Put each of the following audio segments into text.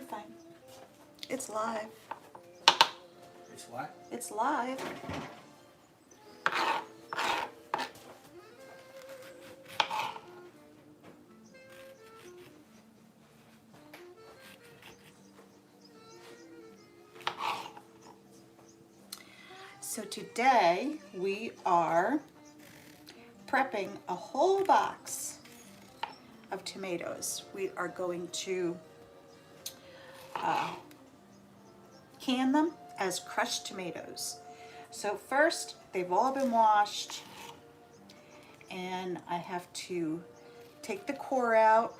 fine. It's live. It's what? It's live. So today we are prepping a whole box of tomatoes. We are going to can them as crushed tomatoes. So first, they've all been washed, and I have to take the core out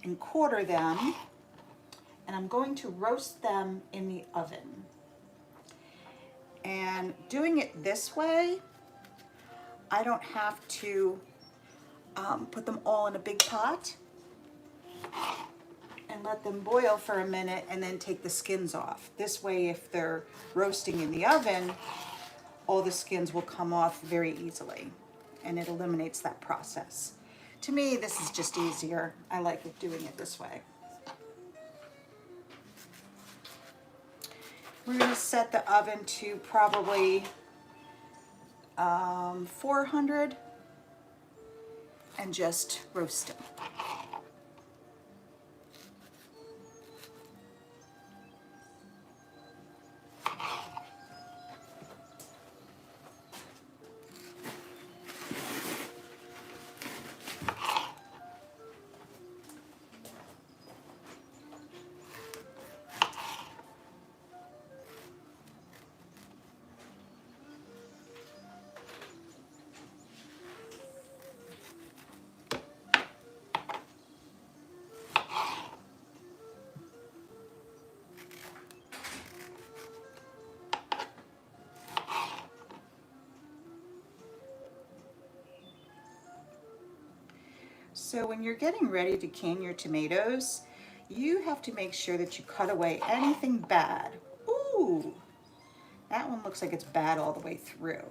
and quarter them, and I'm going to roast them in the oven. And doing it this way, I don't have to put them all in a big pot and let them boil for a minute and then take the skins off. This way, if they're roasting in the oven, all the skins will come off very easily, and it eliminates that process. To me, this is just easier. I like it doing it this way. We're going to set the oven to probably 400 and just roast them. So when you're getting ready to can your tomatoes, you have to make sure that you cut away anything bad. Ooh, that one looks like it's bad all the way through.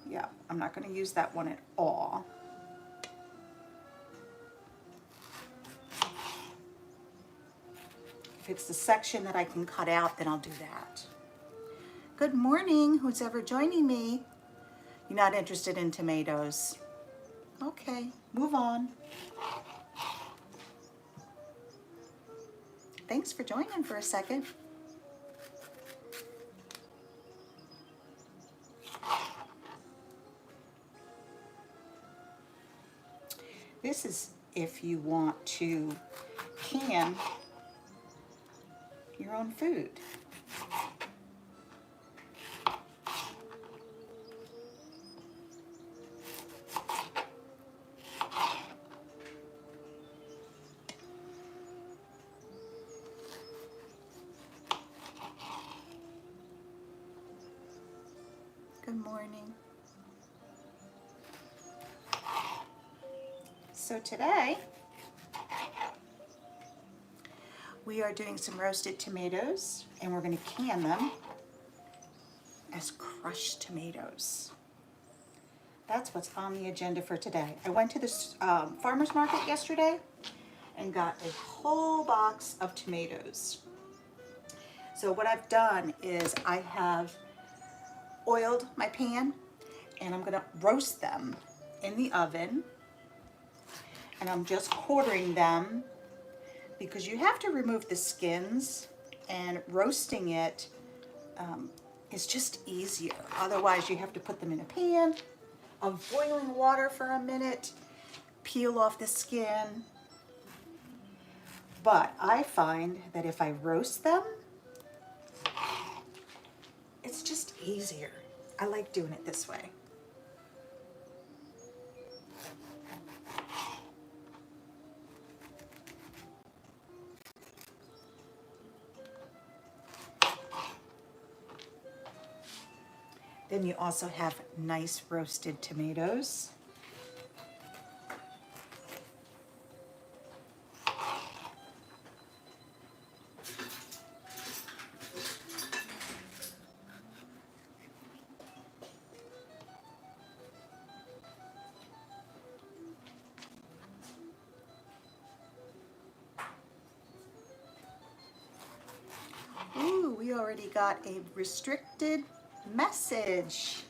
Yeah, I'm not going to use that one at all. If it's the section that I can cut out, then I'll do that. Good morning, who's ever joining me. You're not interested in tomatoes. Okay, move on. Thanks for joining for a second. This is if you want to can your own food. Good morning. So today, we are doing some roasted tomatoes, and we're going to can them as crushed tomatoes. That's what's on the agenda for today. I went to the farmer's market yesterday and got a whole box of tomatoes. So what I've done is I have oiled my pan, and I'm going to roast them in the oven, and I'm just quartering them because you have to remove the skins, and roasting it is just easier. Otherwise, you have to put them in a pan of boiling water for a minute, peel off the skin. But I find that if I roast them, it's just easier. I like doing it this way. Then you also have nice roasted tomatoes. already got a restricted message.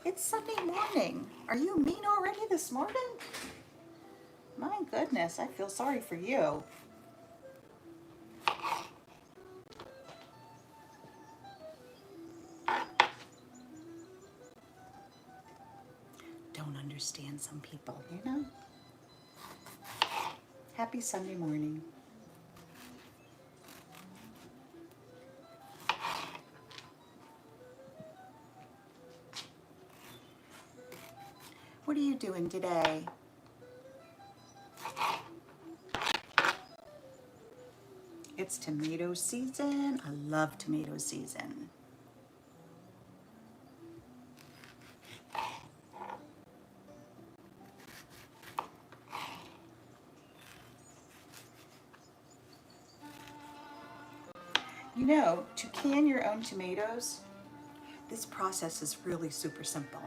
It's Sunday morning. Are you mean already this morning? My goodness, I feel sorry for you. Don't understand some people, you know? Happy Sunday morning. What are you doing today? It's tomato season. I love tomato season. You know, to can your own tomatoes, this process is really super simple.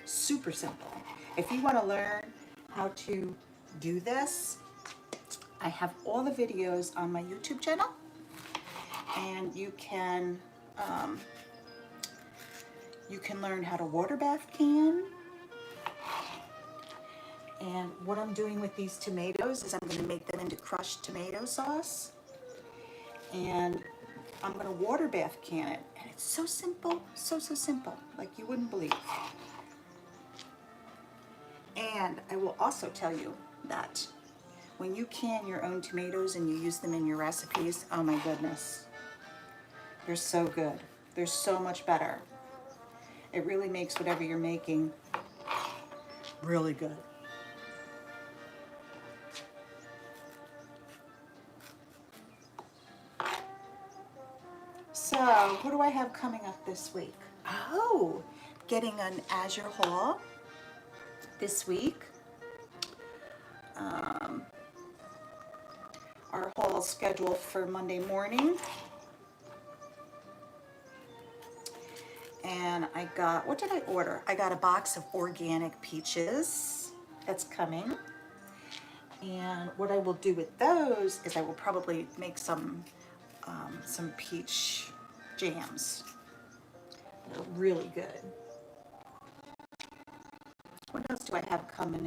Super simple. If you want to learn how to do this, I have all the videos on my YouTube channel, and you can learn how to water bath can. And what I'm doing with these tomatoes is I'm going to make them into crushed tomato sauce, and I'm going to water bath can it. And it's so simple, so simple, like you wouldn't believe. And I will also tell you that when you can your own tomatoes and you use them in your recipes, oh my goodness, they're so good. They're so much better. It really makes whatever you're making really good. So, what do I have coming up this week? Oh, getting an Azure haul this week. Our haul is scheduled for Monday morning. And I got, what did I order? I got a box of organic peaches that's coming. And what I will do with those is I will probably make some peach jams. They're really good. What else do I have coming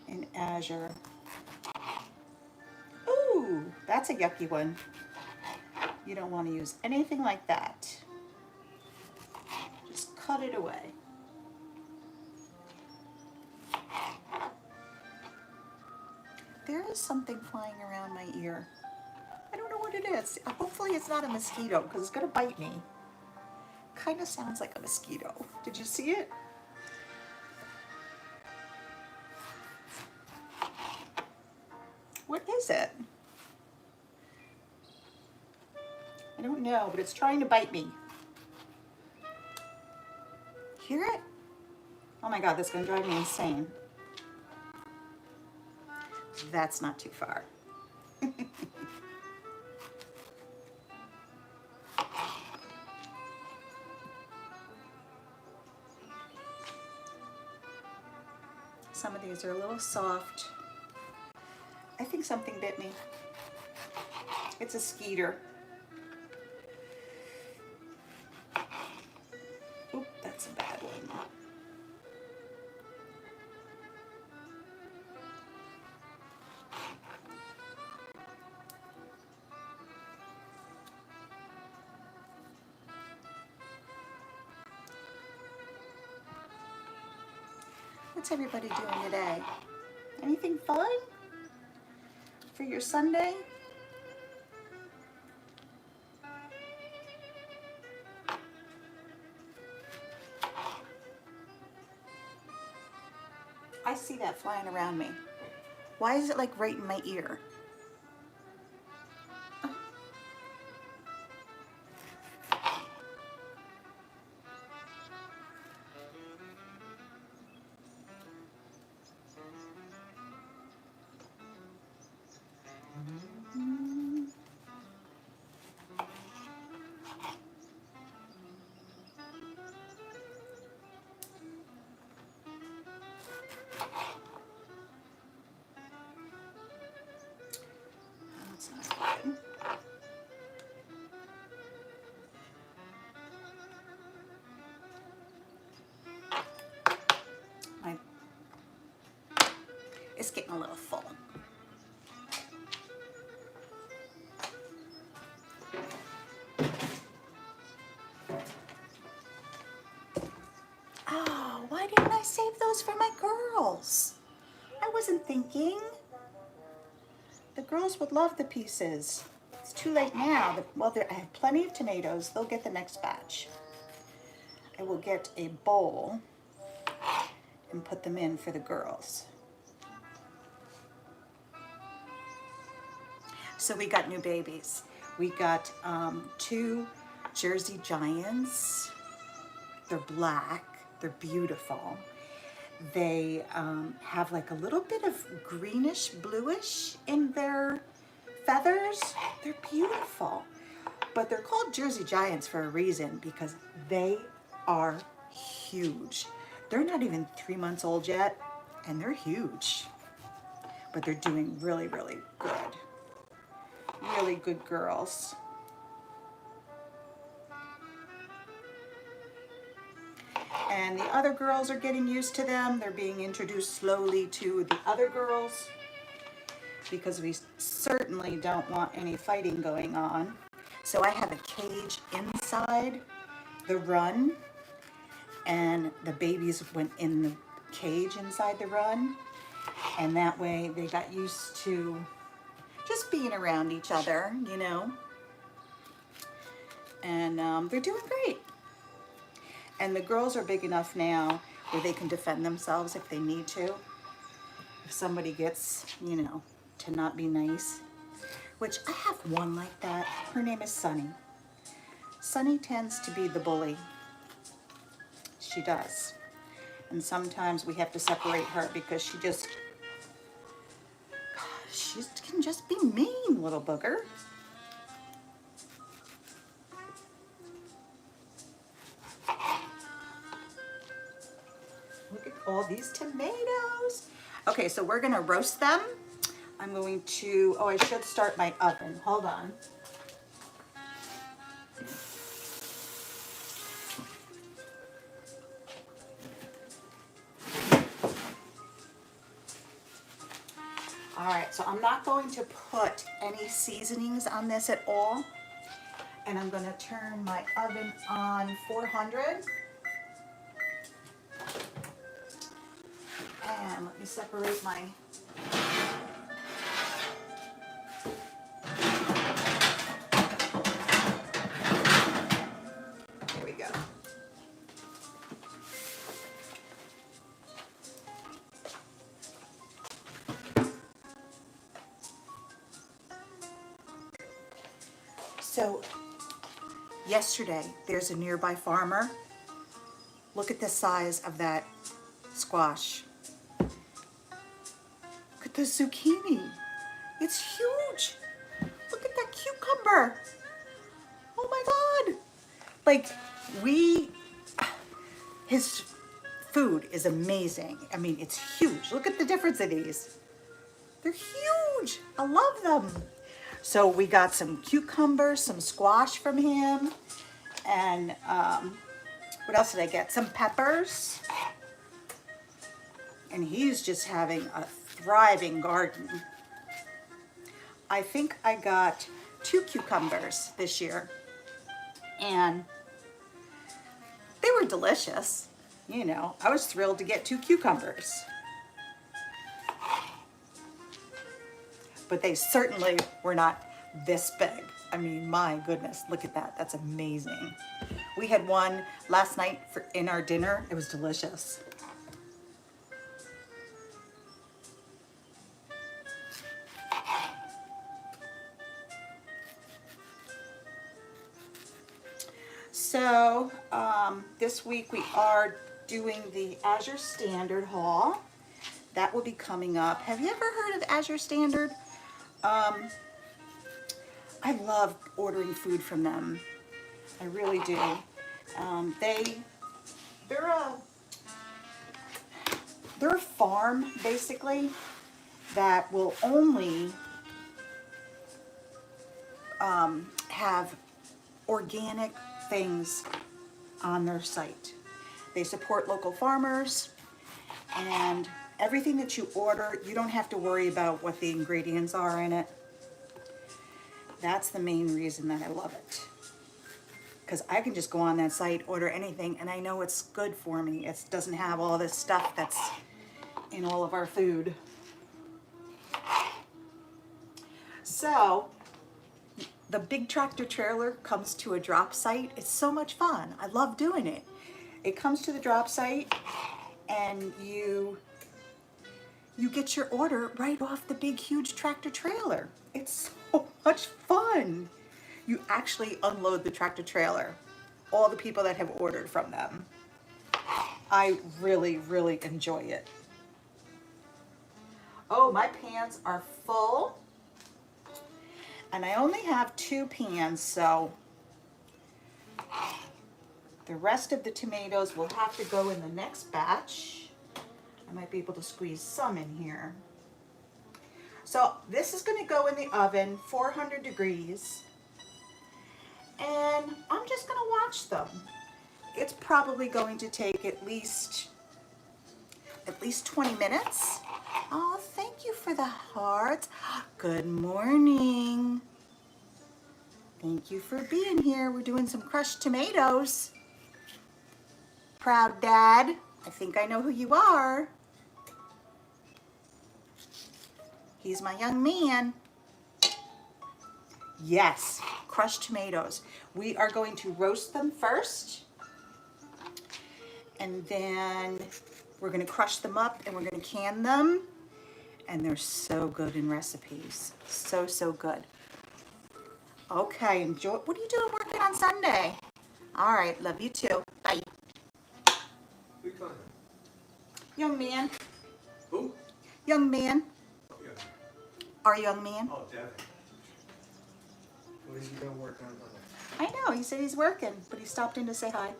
in Azure? Ooh, that's a yucky one. You don't want to use anything like that. Just cut it away. There is something flying around my ear. I don't know what it is. Hopefully it's not a mosquito, because it's going to bite me. Kind of sounds like a mosquito. Did you see it? What is it? I don't know, but it's trying to bite me. Hear it? Oh my God, that's going to drive me insane. That's not too far. Some of these are a little soft. I think something bit me. It's a skeeter. Oop, that's a bad one. What's everybody doing today? Anything fun for your Sunday? I see that flying around me. Why is it like right in my ear? It's getting a little full. Oh, why didn't I save those for my girls? I wasn't thinking. The girls would love the pieces. It's too late now. Well, I have plenty of tomatoes. They'll get the next batch. I will get a bowl and put them in for the girls. So we got new babies. We got 2 Jersey Giants. They're black. They're beautiful. They have like a little bit of greenish, bluish in their feathers. They're beautiful. But they're called Jersey Giants for a reason, because they are huge. They're not even 3 months old yet, and they're huge. But they're doing really, really good. Really good girls. And the other girls are getting used to them. They're being introduced slowly to the other girls, because we certainly don't want any fighting going on. So I have a cage inside the run, and the babies went in the cage inside the run, and that way they got used to just being around each other, you know. And they're doing great. And the girls are big enough now where they can defend themselves if they need to. If somebody gets, you know, to not be nice. Which I have one like that. Her name is Sunny. Sunny tends to be the bully. She does. And sometimes we have to separate her because she can just be mean, little booger. Look at all these tomatoes. Okay, so we're gonna roast them. I'm going to, oh, I should start my oven. Hold on. All right, so I'm not going to put any seasonings on this at all. And I'm gonna turn my oven on 400. And let me separate my there we go. So yesterday, there's a nearby farmer. Look at the size of that squash. Look at the zucchini. It's huge. Look at that cucumber. Oh my God. Like, his food is amazing. I mean, it's huge. Look at the difference in these. They're huge. I love them. So we got some cucumbers, some squash from him, and what else did I get? Some peppers. And he's just having a thriving garden. I think I got 2 cucumbers this year, and they were delicious. You know, I was thrilled to get 2 cucumbers. But they certainly were not this big. I mean, my goodness, look at that. That's amazing. We had one last night in our dinner. It was delicious. So this week we are doing the Azure Standard haul. That will be coming up. Have you ever heard of Azure Standard? I love ordering food from them. I really do. They're a farm, basically, that will only have organic things on their site. They support local farmers, and Everything that you order, you don't have to worry about what the ingredients are in it. That's the main reason that I love it. Because I can just go on that site, order anything, and I know it's good for me. It doesn't have all this stuff that's in all of our food. So, the big tractor trailer comes to a drop site. It's so much fun. I love doing it. It comes to the drop site, and you get your order right off the big, huge tractor trailer. It's so much fun. You actually unload the tractor trailer, all the people that have ordered from them. I really, really enjoy it. Oh, my pans are full. And I only have 2 pans, so the rest of the tomatoes will have to go in the next batch. I might be able to squeeze some in here. So this is going to go in the oven, 400 degrees. And I'm just going to watch them. It's probably going to take at least 20 minutes. Oh, thank you for the hearts. Good morning. Thank you for being here. We're doing some crushed tomatoes. Proud Dad. I think I know who you are. He's my young man. Yes, crushed tomatoes. We are going to roast them first. And then we're going to crush them up and we're going to can them. And they're so good in recipes. So, so good. Okay, enjoy. What are you doing working on Sunday? All right, love you too. Bye. Who you talking Young man. to? Who? Young man. Oh, yeah. Our young man. Oh, Devin. What is he gonna work on Sunday? I know, he said he's working, but he stopped in to say hi.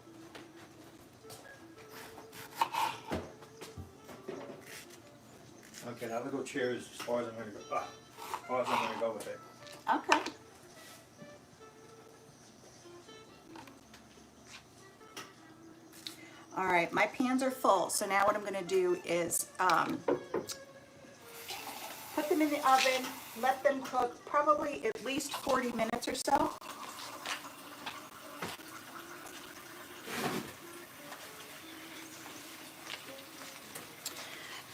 Okay, now I'm gonna go chairs as far as I'm gonna go. As far as I'm gonna go with it. Okay. All right, my pans are full, so now what I'm gonna do is put them in the oven, let them cook probably at least 40 minutes or so.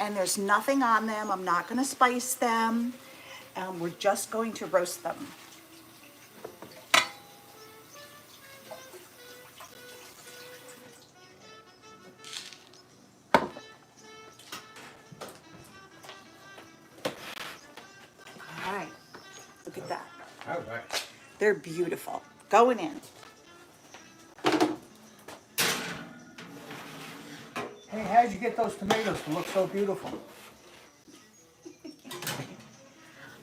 And there's nothing on them. I'm not gonna spice them. We're just going to roast them. All right, look at that. All right. They're beautiful. Going in. Hey, how'd you get those tomatoes to look so beautiful?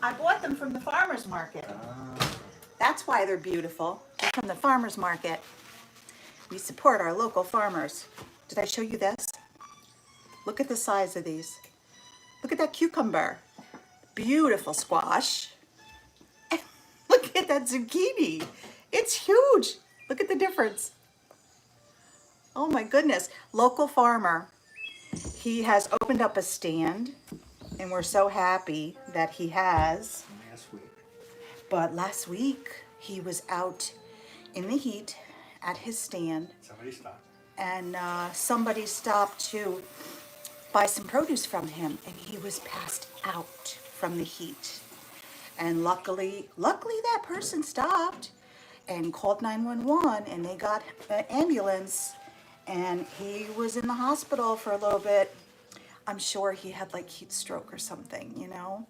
I bought them from the farmer's market. That's why they're beautiful. They're from the farmer's market. We support our local farmers. Did I show you this? Look at the size of these. Look at that cucumber. Beautiful squash. And look at that zucchini. It's huge. Look at the difference. Oh my goodness. Local farmer. He has opened up a stand, and we're so happy that he has. Last week. But last week, he was out in the heat at his stand, Somebody stopped. and somebody stopped to buy some produce from him, and he was passed out from the heat. And luckily that person stopped and called 911, and they got an ambulance, and he was in the hospital for a little bit. I'm sure he had like heat stroke or something, you know.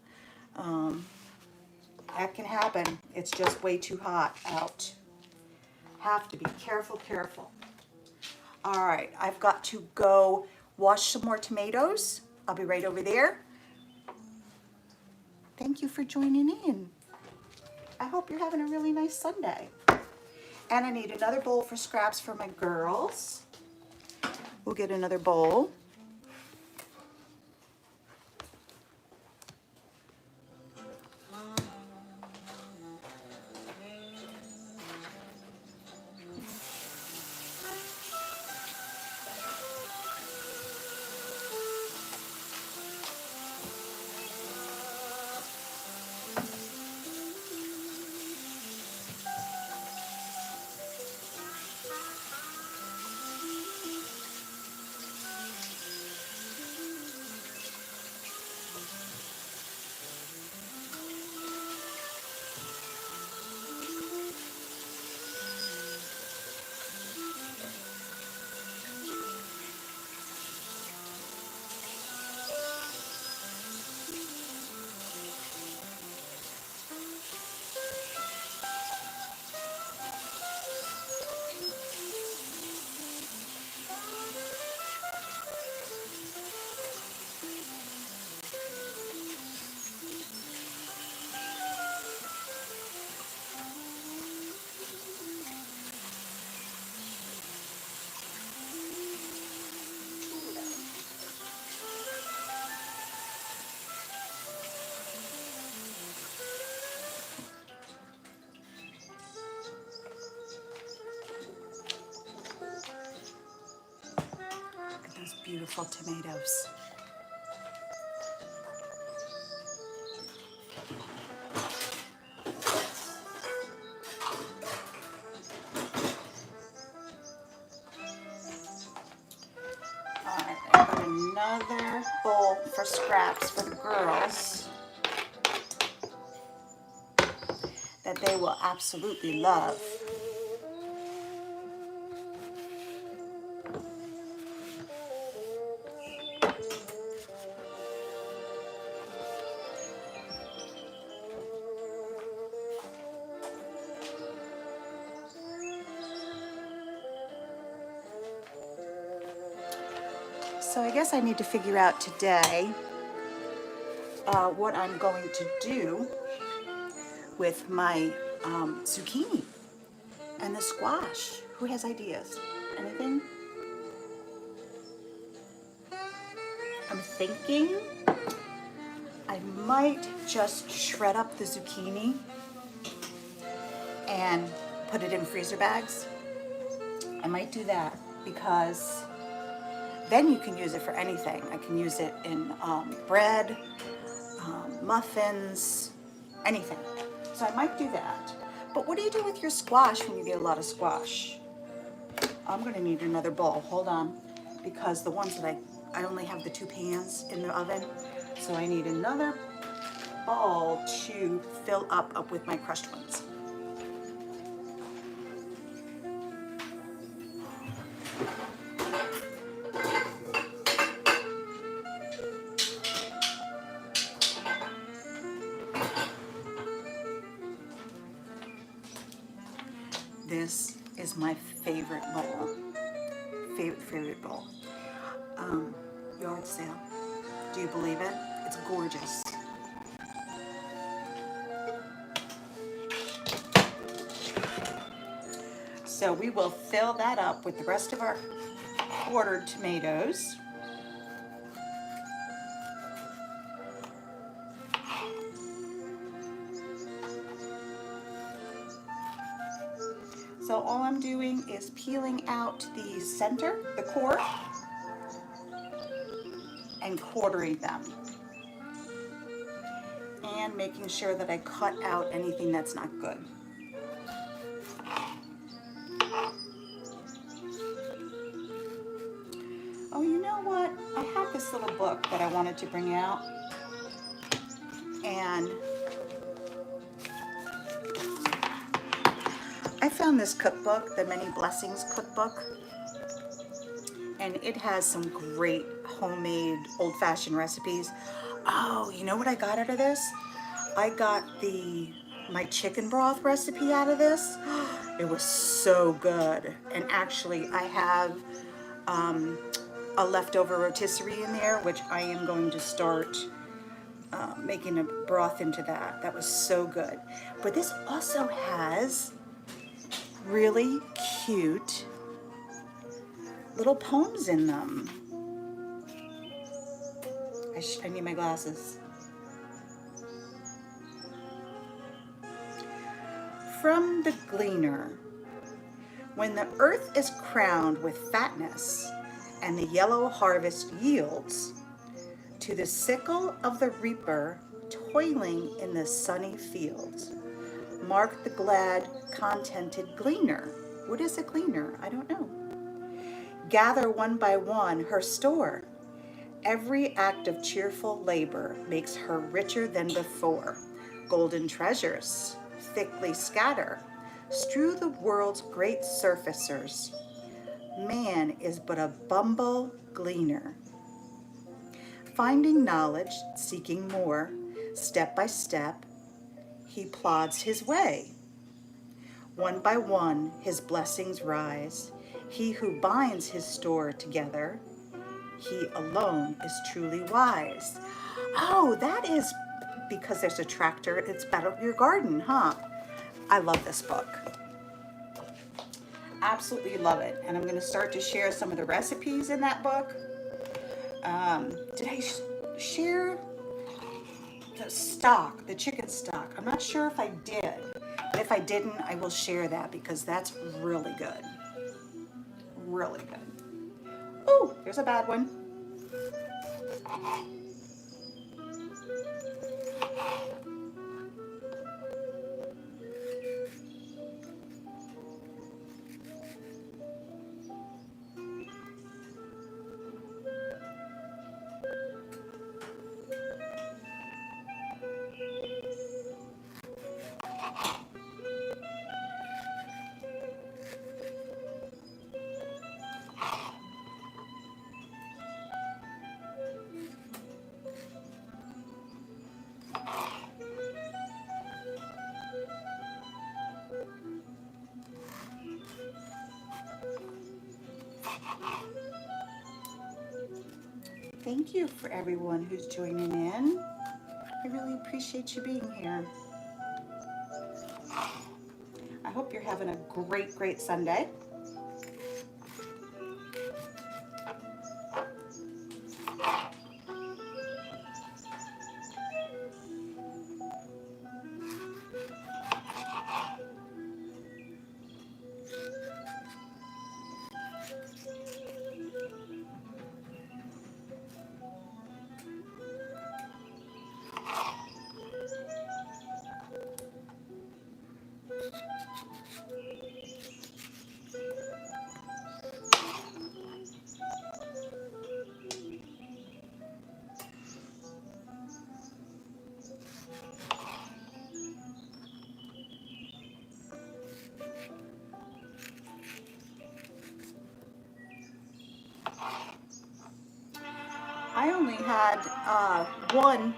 That can happen. It's just way too hot out. Have to be careful. All right, I've got to go wash some more tomatoes. I'll be right over there. Thank you for joining in. I hope you're having a really nice Sunday. And I need another bowl for scraps for my girls. We'll get another bowl. beautiful tomatoes. Alright, I got another bowl for scraps for the girls that they will absolutely love. So I guess I need to figure out today what I'm going to do with my zucchini and the squash. Who has ideas? Anything? I'm thinking I might just shred up the zucchini and put it in freezer bags. I might do that because then you can use it for anything. I can use it in bread, muffins, anything. So I might do that. But what do you do with your squash when you get a lot of squash? I'm gonna need another bowl, hold on, because the ones that I only have the 2 pans in the oven, so I need another bowl to fill up with my crushed ones. This is my favorite bowl. Favorite bowl. Yard sale. Do you believe it? It's gorgeous. So we will fill that up with the rest of our quartered tomatoes. So all I'm doing is peeling out the center, the core, and quartering them. And making sure that I cut out anything that's not good. Oh, you know what? I have this little book that I wanted to bring out. And I found this cookbook, the Many Blessings cookbook, and it has some great homemade old-fashioned recipes. Oh, you know what I got out of this? I got my chicken broth recipe out of this. It was so good. And actually, I have a leftover rotisserie in there, which I am going to start making a broth into that. That was so good. But this also has really cute little poems in them. I need my glasses. From the Gleaner. When the earth is crowned with fatness and the yellow harvest yields, to the sickle of the reaper toiling in the sunny fields, mark the glad, contented gleaner. What is a gleaner? I don't know. Gather one by one her store. Every act of cheerful labor makes her richer than before. Golden treasures thickly scatter, strew the world's great surfacers. Man is but a bumble gleaner. Finding knowledge, seeking more, step by step, he plods his way. One by one, his blessings rise. He who binds his store together, he alone is truly wise. Oh, that is because there's a tractor. It's better your garden, huh? I love this book. Absolutely love it. And I'm going to start to share some of the recipes in that book. Did I share the stock, the chicken stock? I'm not sure if I did. But if I didn't, I will share that because that's really good. Really good. Oh, there's a bad one. Thank you for everyone who's joining in. I really appreciate you being here. I hope you're having a great, great Sunday. I only had one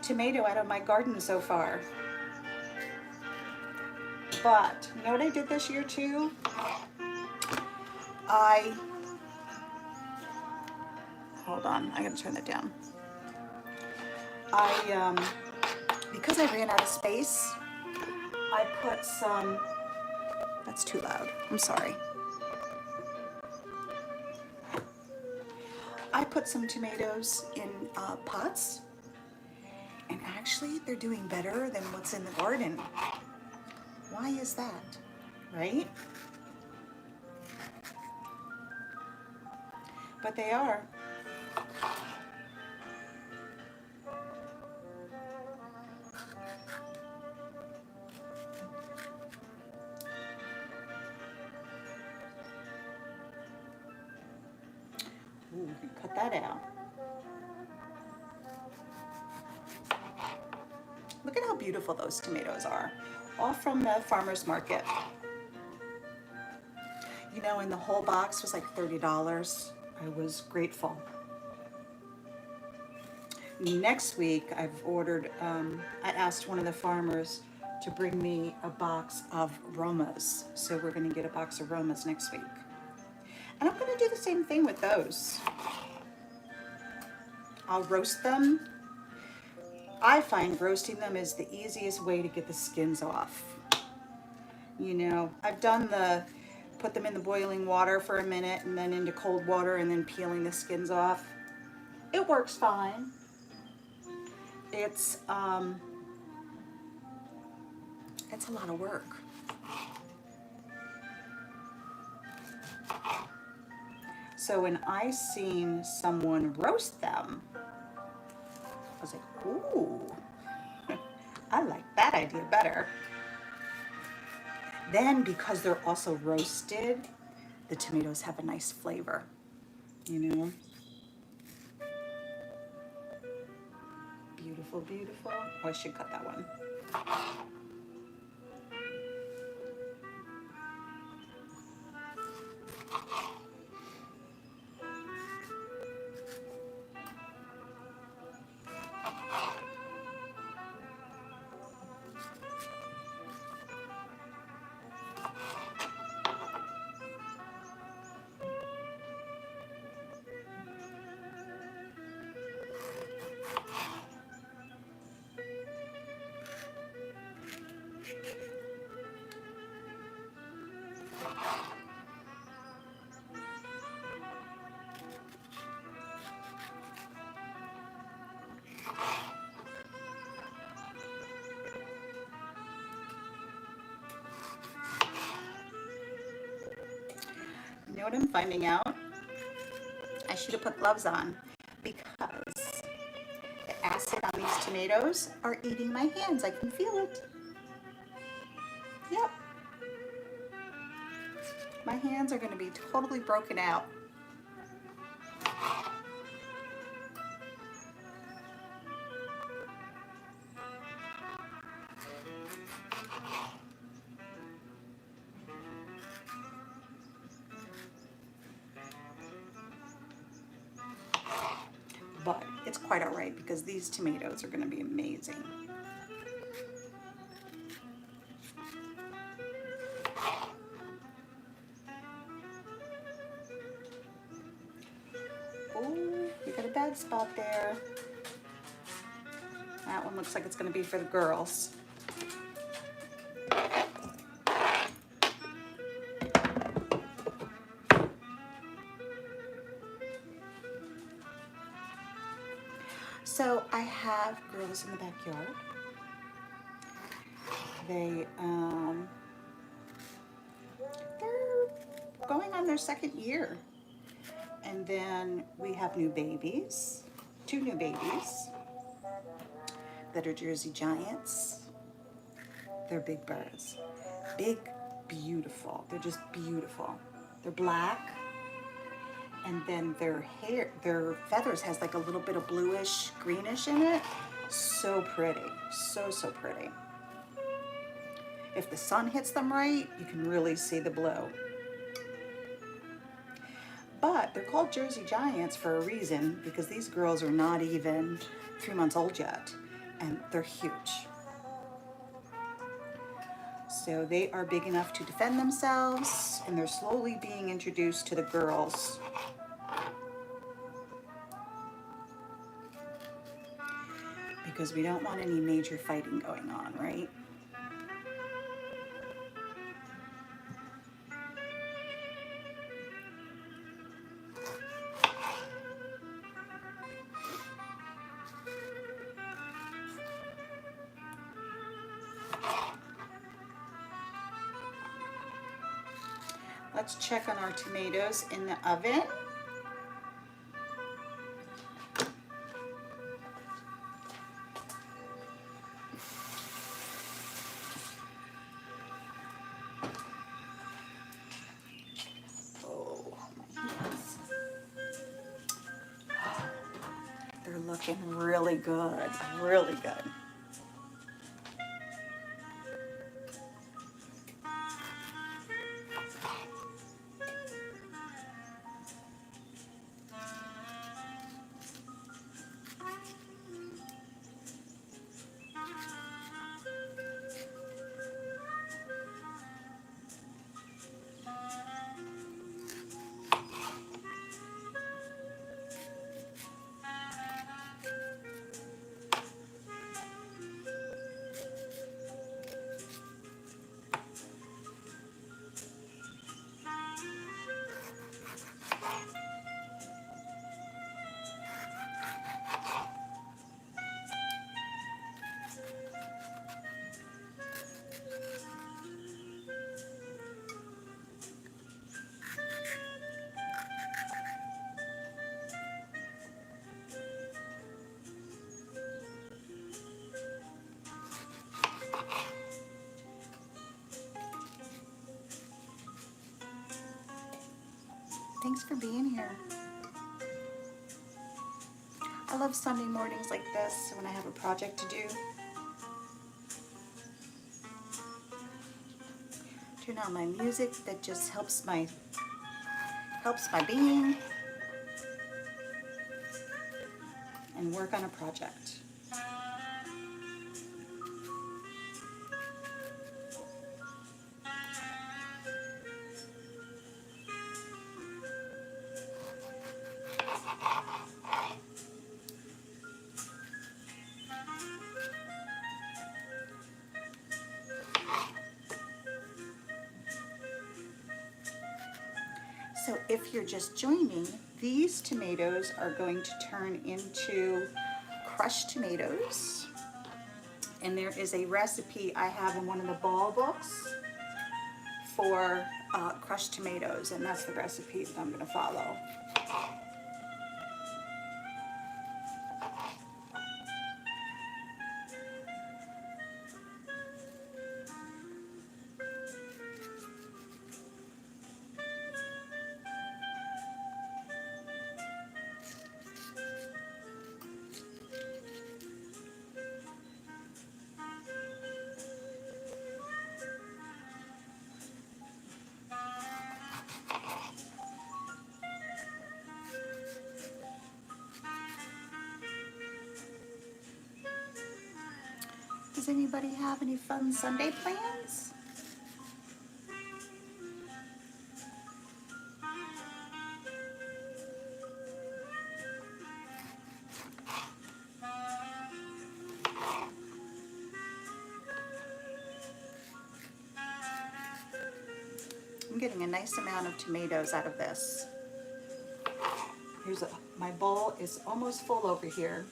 tomato out of my garden so far. But you know what I did this year too? Hold on, I gotta turn that down. Because I ran out of space, I put some, that's too loud, I'm sorry. I put some tomatoes in pots, and actually they're doing better than what's in the garden. Why is that, right? But they are. Ooh, cut that out. Look at how beautiful those tomatoes are. All from the farmer's market. You know, and the whole box was like $30. I was grateful. Next week, I've ordered, I asked one of the farmers to bring me a box of Romas. So we're gonna get a box of Romas next week. And I'm gonna do the same thing with those. I'll roast them. I find roasting them is the easiest way to get the skins off. You know, I've done put them in the boiling water for a minute and then into cold water and then peeling the skins off. It works fine. It's a lot of work. So when I seen someone roast them, I was like, ooh, I like that idea better. Then because they're also roasted, the tomatoes have a nice flavor, you know? Beautiful, beautiful. Oh, I should cut that one. You know what I'm finding out? I should have put gloves on because the acid on these tomatoes are eating my hands. I can feel it. Yep. My hands are going to be totally broken out. But it's quite all right because these tomatoes are going to be amazing. Oh, you got a bad spot there. That one looks like it's going to be for the girls. So I have girls in the backyard. They're going on their second year. And then we have new babies, 2 new babies that are Jersey Giants. They're big birds. Big, beautiful. They're just beautiful. They're black. And then their feathers has like a little bit of bluish, greenish in it. So pretty, so pretty. If the sun hits them right, you can really see the blue. But they're called Jersey Giants for a reason because these girls are not even 3 months old yet, and they're huge. So they are big enough to defend themselves, and they're slowly being introduced to the girls. Because we don't want any major fighting going on, right? Let's check on our tomatoes in the oven. Oh, my hands. They're looking really good, really good. Thanks for being here. I love Sunday mornings like this when I have a project to do. Turn on my music that just helps my being and work on a project. So if you're just joining, these tomatoes are going to turn into crushed tomatoes. And there is a recipe I have in one of the ball books for crushed tomatoes, and that's the recipe that I'm going to follow. Does anybody have any fun Sunday plans? I'm getting a nice amount of tomatoes out of this. My bowl is almost full over here.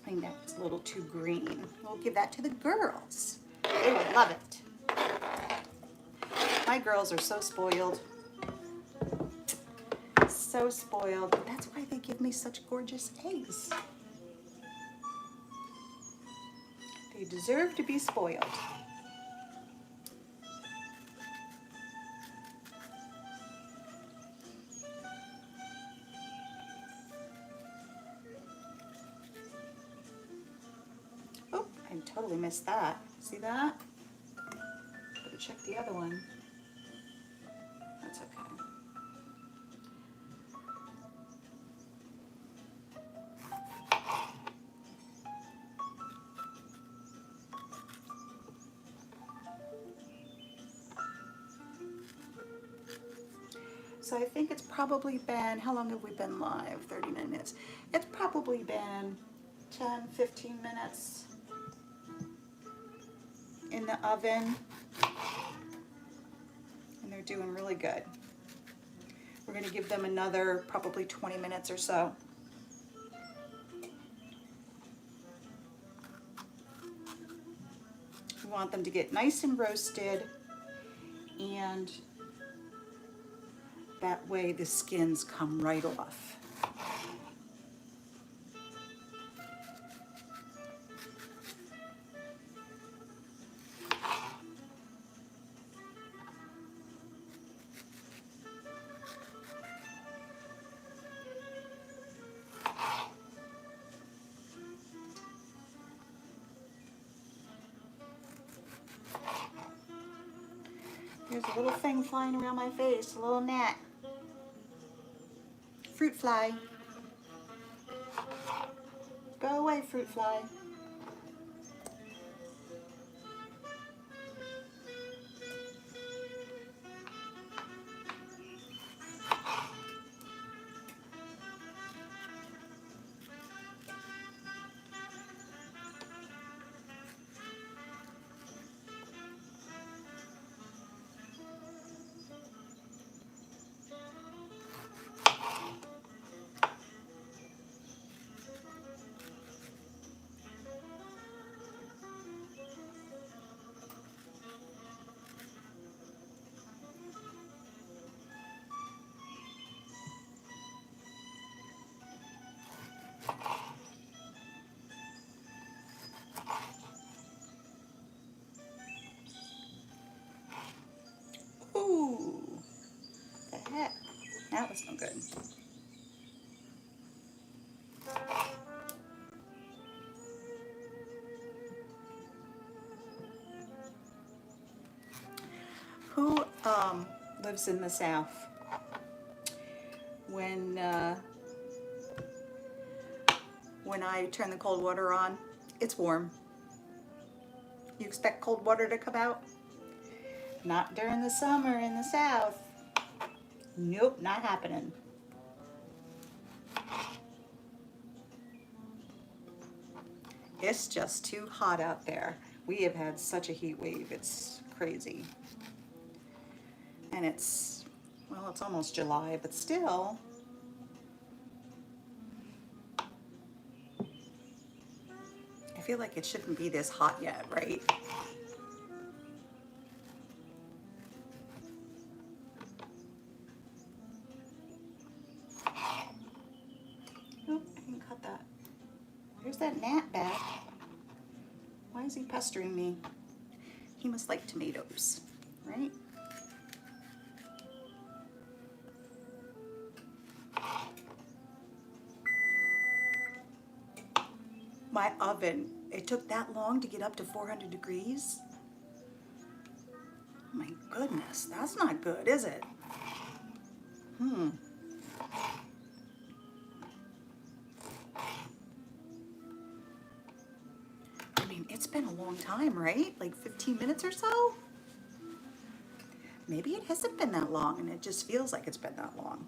I think that's a little too green. We'll give that to the girls. They will love it. My girls are so spoiled. So spoiled. That's why they give me such gorgeous eggs. They deserve to be spoiled. Oh, I totally missed that. See that? Better check the other one. That's okay. So I think it's probably been, how long have we been live? 39 minutes. It's probably been 10, 15 minutes in the oven. And they're doing really good. We're going to give them another probably 20 minutes or so. We want them to get nice and roasted, and that way the skins come right off. There's a little thing flying around my face, a little gnat. Fruit fly. Go away, fruit fly. Ooh, the heck? That was no good. Who lives in the South? When when I turn the cold water on, it's warm. You expect cold water to come out? Not during the summer in the South. Nope, not happening. It's just too hot out there. We have had such a heat wave, it's crazy. And it's, well, it's almost July, but still. I feel like it shouldn't be this hot yet, right? Nope, I didn't cut that. Where's that gnat back? Why is he pestering me? He must like tomatoes, right? My oven, it took that long to get up to 400 degrees? Oh my goodness, that's not good, is it? I mean, it's been a long time, right? Like 15 minutes or so? Maybe it hasn't been that long and it just feels like it's been that long.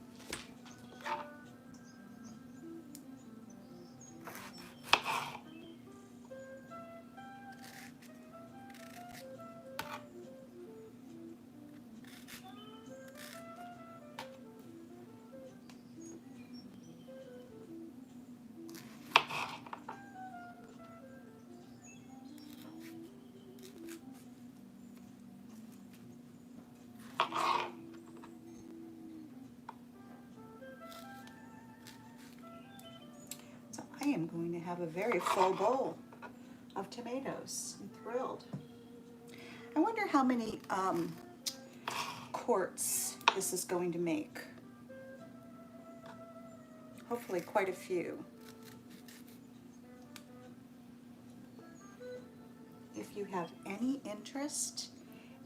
So I am going to have a very full bowl of tomatoes. I'm thrilled. I wonder how many quarts this is going to make. Hopefully quite a few. If you have any interest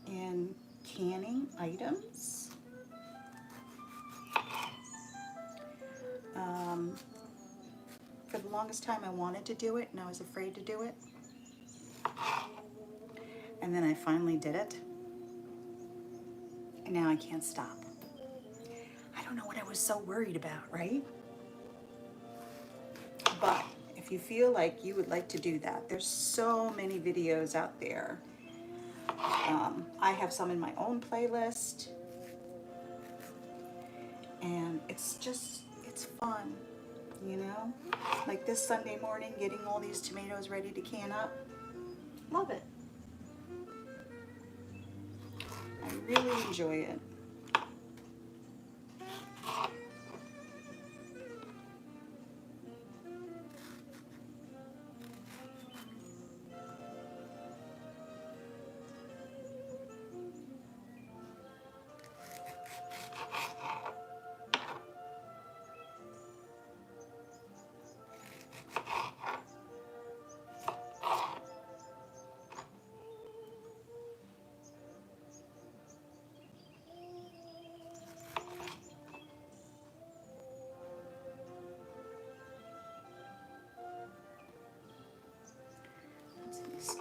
in canning items, for the longest time I wanted to do it and I was afraid to do it. And then I finally did it. And now I can't stop. I don't know what I was so worried about, right? But if you feel like you would like to do that, there's so many videos out there. I have some in my own playlist. And it's just, it's fun, you know? Like this Sunday morning, getting all these tomatoes ready to can up. Love it. I really enjoy it. Let's see.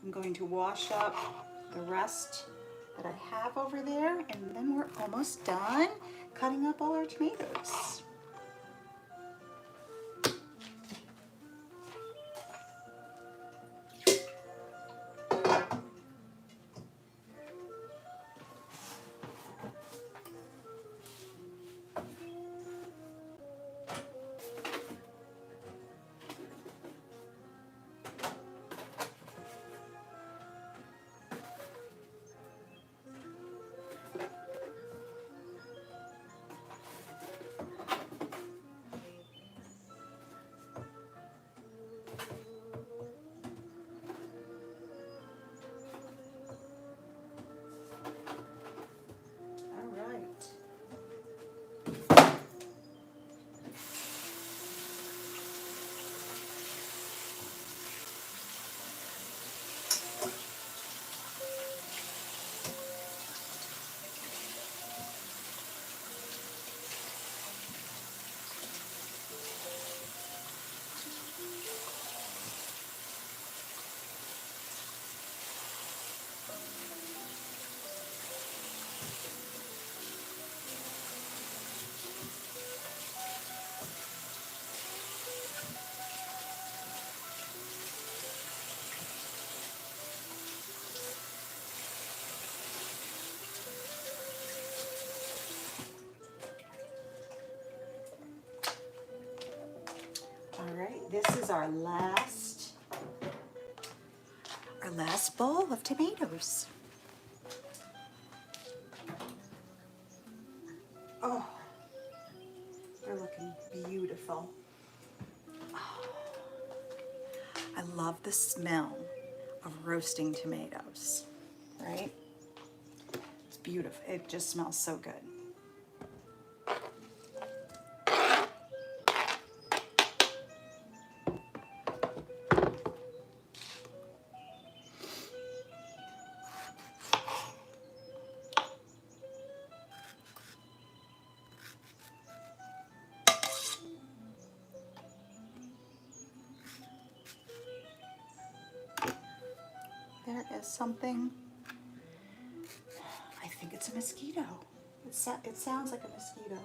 I'm going to wash up the rest that I have over there, and then we're almost done cutting up all our tomatoes. All right. All right, this is our last bowl of tomatoes. Oh, they're looking beautiful. Oh, I love the smell of roasting tomatoes, right? It's beautiful. It just smells so good. There is something, I think it's a mosquito. It sounds like a mosquito.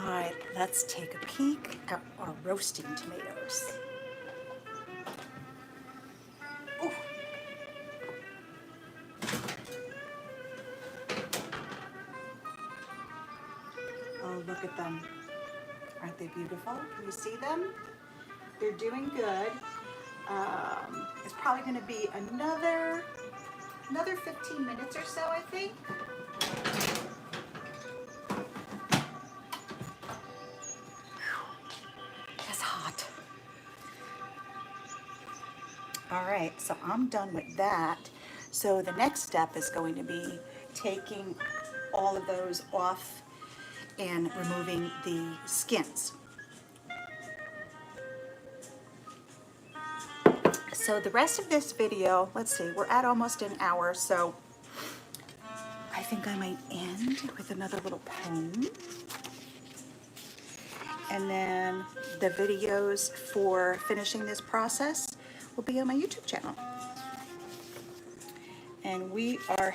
All right, let's take a peek at our roasting tomatoes. Ooh. Oh, look at them. Aren't they beautiful? Can you see them? They're doing good. It's probably going to be another 15 minutes or so, I think. It's hot. All right, so I'm done with that. So the next step is going to be taking all of those off and removing the skins. So the rest of this video, let's see, we're at almost an hour, so I think I might end with another little poem. And then the videos for finishing this process will be on my YouTube channel. And we are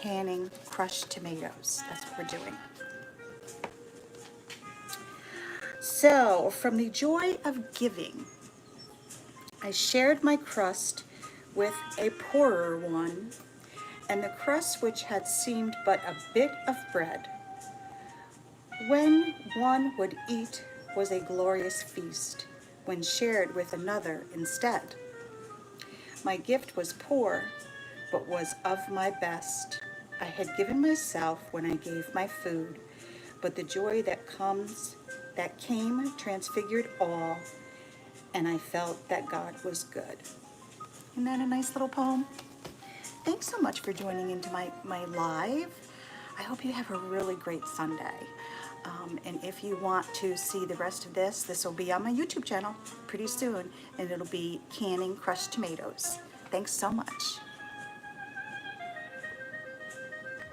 canning crushed tomatoes. That's what we're doing. So, from the joy of giving, I shared my crust with a poorer one, and the crust which had seemed but a bit of bread, when one would eat, was a glorious feast, when shared with another instead. My gift was poor, but was of my best. I had given myself when I gave my food, but the joy that came transfigured all, and I felt that God was good. Isn't that a nice little poem? Thanks so much for joining into my live. I hope you have a really great Sunday. And if you want to see the rest of this will be on my YouTube channel pretty soon, and it'll be canning crushed tomatoes. Thanks so much.